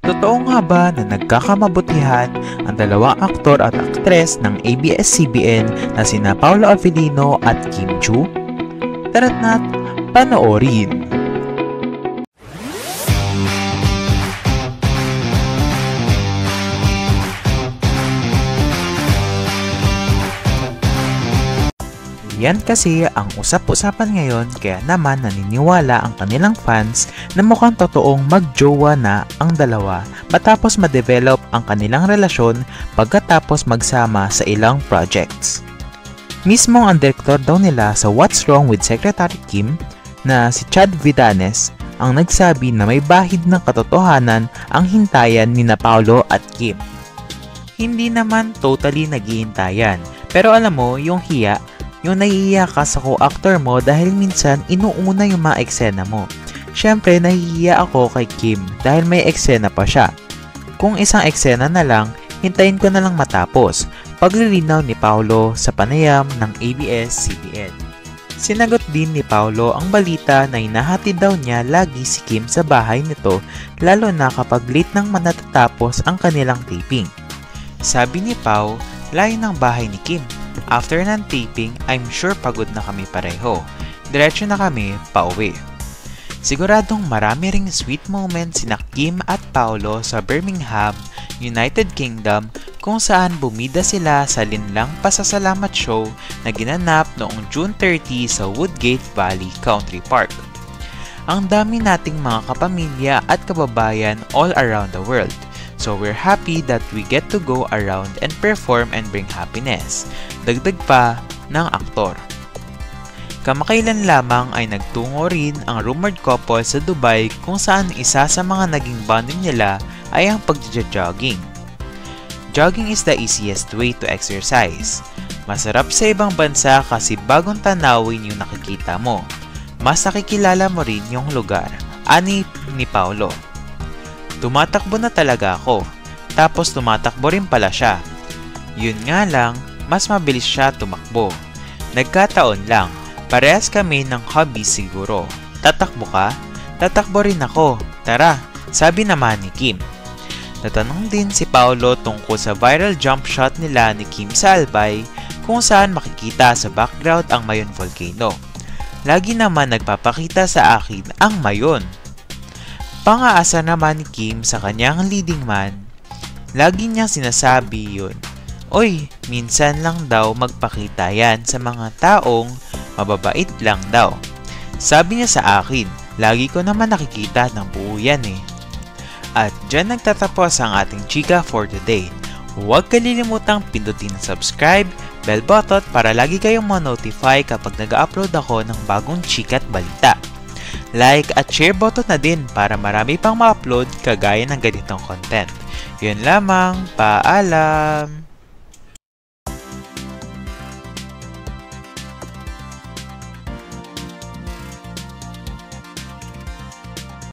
Totoo nga ba na nagkakamabutihan ang dalawang aktor at aktres ng ABS-CBN na sina Paolo Avellino at Kim Chiu? Tara't na't panoorin! Yan kasi ang usap-usapan ngayon, kaya naman naniniwala ang kanilang fans na mukhang totoong magjowa na ang dalawa matapos ma-develop ang kanilang relasyon pagkatapos magsama sa ilang projects. Mismo ang direktor daw nila sa What's Wrong with Secretary Kim na si Chad Vidanes ang nagsabi na may bahid ng katotohanan ang hintayan ni na Paolo at Kim. Hindi naman totally naghihintayan, pero alam mo yung hiya, yung nahihiya ka sa co-actor mo dahil minsan inuuna yung mga eksena mo. Syempre, nahihiya ako kay Kim dahil may eksena pa siya. Kung isang eksena na lang, hintayin ko na lang matapos. Paglilinaw ni Paolo sa panayam ng ABS-CBN. Sinagot din ni Paolo ang balita na hinahatid daw niya lagi si Kim sa bahay nito, lalo na kapag late nang matatapos ang kanilang taping. Sabi ni Pao, layo ng bahay ni Kim. After ng taping, I'm sure pagod na kami pareho. Diretso na kami pauwi. Siguradong marami ring sweet moments sina Kim at Paolo sa Birmingham, United Kingdom, kung saan bumida sila sa linlang pasasalamat show na ginanap noong June 30 sa Woodgate Valley Country Park. Ang dami nating mga kapamilya at kababayan all around the world. So we're happy that we get to go around and perform and bring happiness. Dagdag pa ng aktor. Kamakailan lamang ay nagtungo rin ang rumored couple sa Dubai kung saan isa sa mga naging bonding nila ay ang pag-jogging. Jogging is the easiest way to exercise. Masarap sa ibang bansa kasi bagong tanawin yung nakikita mo. Mas nakikilala mo rin yung lugar, ani ni Paolo. Tumatakbo na talaga ako, tapos tumatakbo rin pala siya. Yun nga lang, mas mabilis siya tumakbo. Nagkataon lang, parehas kami ng hobby siguro. Tatakbo ka? Tatakbo rin ako. Tara, sabi naman ni Kim. Natanong din si Paolo tungkol sa viral jump shot nila ni Kim sa Albay kung saan makikita sa background ang Mayon Volcano. Lagi naman nagpapakita sa akin ang Mayon. Pang-aasa naman ni Kim sa kanyang leading man, lagi niyang sinasabi yun, "Oy, minsan lang daw magpakita yan sa mga taong mababait lang daw." Sabi niya sa akin, lagi ko naman nakikita ng buo yan eh. At dyan nagtatapos ang ating chika for today. Huwag kalilimutang pindutin ang subscribe, bell button para lagi kayong ma-notify kapag nag-upload ako ng bagong chika at balita. Like at share button na din para marami pang ma-upload kagaya ng ganitong content. Yun lamang, paalam!